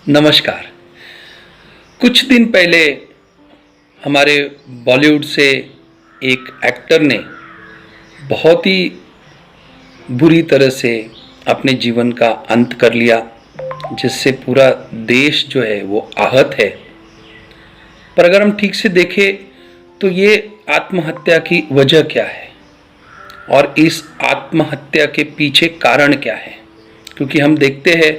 नमस्कार। कुछ दिन पहले हमारे बॉलीवुड से एक एक्टर ने बहुत ही बुरी तरह से अपने जीवन का अंत कर लिया, जिससे पूरा देश जो है वो आहत है। पर अगर हम ठीक से देखें तो ये आत्महत्या की वजह क्या है और इस आत्महत्या के पीछे कारण क्या है? क्योंकि हम देखते हैं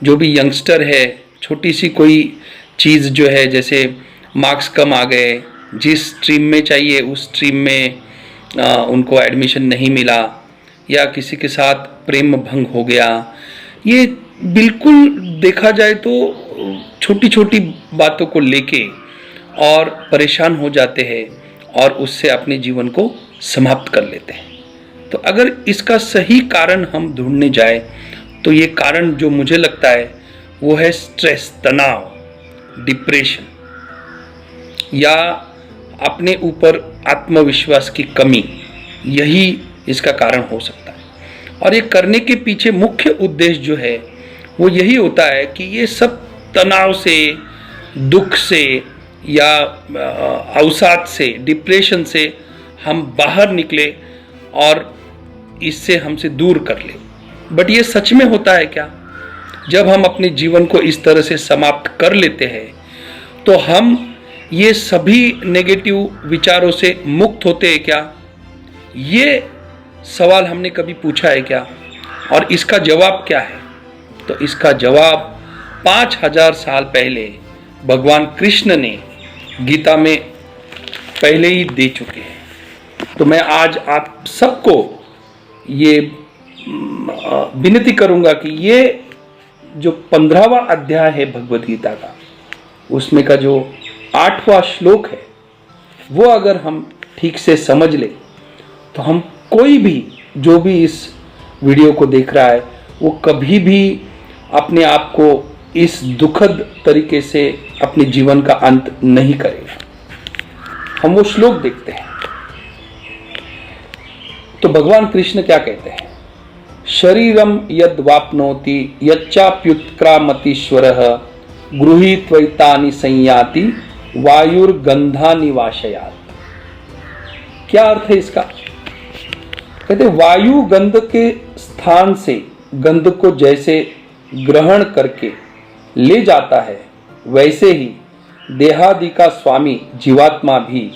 जो भी यंगस्टर है, छोटी सी कोई चीज़ जो है, जैसे मार्क्स कम आ गए, जिस स्ट्रीम में चाहिए उस स्ट्रीम में उनको एडमिशन नहीं मिला, या किसी के साथ प्रेम भंग हो गया, ये बिल्कुल देखा जाए तो छोटी छोटी बातों को लेके और परेशान हो जाते हैं और उससे अपने जीवन को समाप्त कर लेते हैं। तो अगर इसका सही कारण हम ढूंढने जाए तो ये कारण जो मुझे लगता है वो है स्ट्रेस, तनाव, डिप्रेशन, या अपने ऊपर आत्मविश्वास की कमी। यही इसका कारण हो सकता है। और ये करने के पीछे मुख्य उद्देश्य जो है वो यही होता है कि ये सब तनाव से, दुख से या अवसाद से, डिप्रेशन से हम बाहर निकले और इससे हमसे दूर कर ले। बट ये सच में होता है क्या? जब हम अपने जीवन को इस तरह से समाप्त कर लेते हैं तो हम ये सभी नेगेटिव विचारों से मुक्त होते हैं क्या? ये सवाल हमने कभी पूछा है क्या? और इसका जवाब क्या है? तो इसका जवाब 5000 साल पहले भगवान कृष्ण ने गीता में पहले ही दे चुके हैं। तो मैं आज आप सबको ये विनती करूंगा कि ये जो 15वां अध्याय है भगवद गीता का, उसमें का जो 8वां श्लोक है, वो अगर हम ठीक से समझ ले तो हम कोई भी जो भी इस वीडियो को देख रहा है वो कभी भी अपने आप को इस दुखद तरीके से अपने जीवन का अंत नहीं करेगा। हम वो श्लोक देखते हैं तो भगवान कृष्ण क्या कहते हैं? शरीरम यद वाप्नोति यच्चाप्युत्क्रामतीश्वरः गृहीत्वैतानि संयाति वायुर्गंधानि वाशयात्। क्या अर्थ है इसका? कहते वायु गंध के स्थान से गंध को जैसे ग्रहण करके ले जाता है, वैसे ही देहादि का स्वामी जीवात्मा भी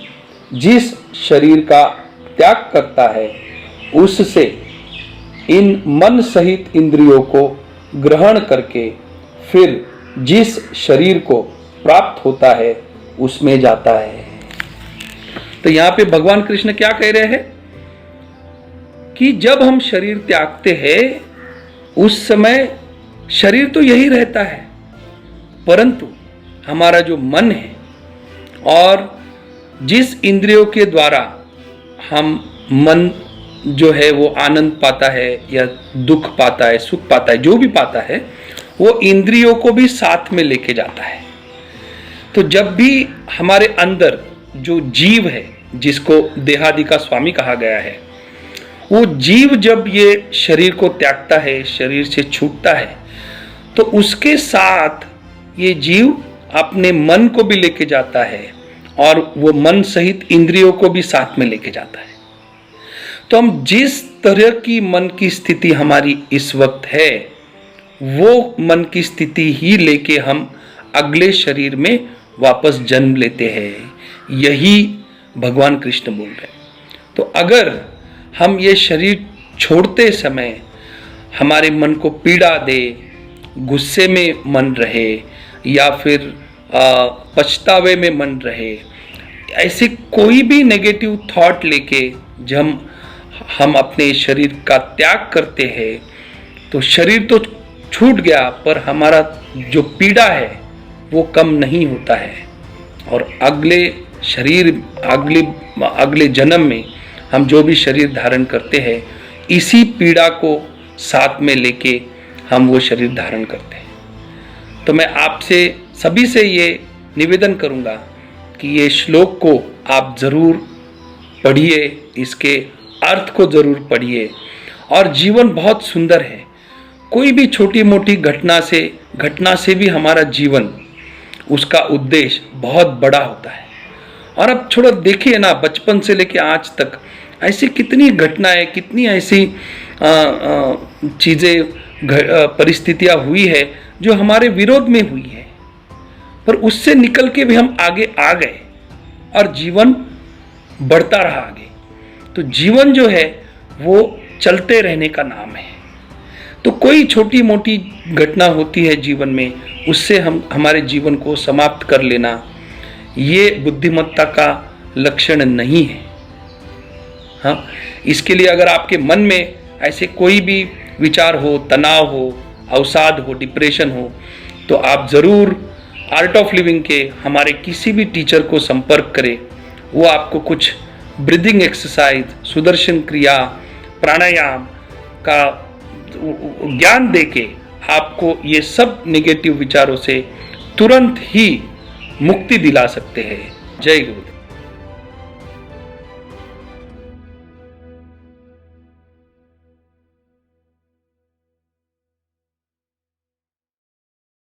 जिस शरीर का त्याग करता है उससे इन मन सहित इंद्रियों को ग्रहण करके फिर जिस शरीर को प्राप्त होता है उसमें जाता है। तो यहां पे भगवान कृष्ण क्या कह रहे हैं कि जब हम शरीर त्यागते हैं उस समय शरीर तो यही रहता है, परंतु हमारा जो मन है और जिस इंद्रियों के द्वारा हम मन जो है वो आनंद पाता है या दुख पाता है, सुख पाता है, जो भी पाता है, वो इंद्रियों को भी साथ में लेके जाता है। तो जब भी हमारे अंदर जो जीव है, जिसको देहादि का स्वामी कहा गया है, वो जीव जब ये शरीर को त्यागता है, शरीर से छूटता है, तो उसके साथ ये जीव अपने मन को भी लेके जाता है और वो मन सहित इंद्रियों को भी साथ में लेके जाता है। तो हम जिस तरह की मन की स्थिति हमारी इस वक्त है, वो मन की स्थिति ही लेके हम अगले शरीर में वापस जन्म लेते हैं। यही भगवान कृष्ण बोल रहे हैं। तो अगर हम ये शरीर छोड़ते समय हमारे मन को पीड़ा दे, गुस्से में मन रहे या फिर पछतावे में मन रहे, ऐसे कोई भी नेगेटिव थॉट लेके जब हम अपने शरीर का त्याग करते हैं तो शरीर तो छूट गया, पर हमारा जो पीड़ा है वो कम नहीं होता है। और अगले शरीर, अगले जन्म में हम जो भी शरीर धारण करते हैं, इसी पीड़ा को साथ में लेके हम वो शरीर धारण करते हैं। तो मैं आपसे सभी से ये निवेदन करूँगा कि ये श्लोक को आप ज़रूर पढ़िए, इसके अर्थ को जरूर पढ़िए। और जीवन बहुत सुंदर है। कोई भी छोटी मोटी घटना से घटना से भी हमारा जीवन, उसका उद्देश्य बहुत बड़ा होता है। और अब थोड़ा देखिए ना, बचपन से लेके आज तक ऐसी कितनी घटनाएं, कितनी ऐसी चीज़ें, परिस्थितियां हुई है जो हमारे विरोध में हुई है, पर उससे निकल के भी हम आगे आ गए और जीवन बढ़ता रहा आगे। तो जीवन जो है वो चलते रहने का नाम है। तो कोई छोटी मोटी घटना होती है जीवन में, उससे हम हमारे जीवन को समाप्त कर लेना, ये बुद्धिमत्ता का लक्षण नहीं है। हाँ, इसके लिए अगर आपके मन में ऐसे कोई भी विचार हो, तनाव हो, अवसाद हो, डिप्रेशन हो, तो आप ज़रूर आर्ट ऑफ लिविंग के हमारे किसी भी टीचर को संपर्क करें। वो आपको कुछ ब्रीदिंग एक्सरसाइज, सुदर्शन क्रिया, प्राणायाम का ज्ञान देके आपको ये सब नेगेटिव विचारों से तुरंत ही मुक्ति दिला सकते हैं। जय गुरु।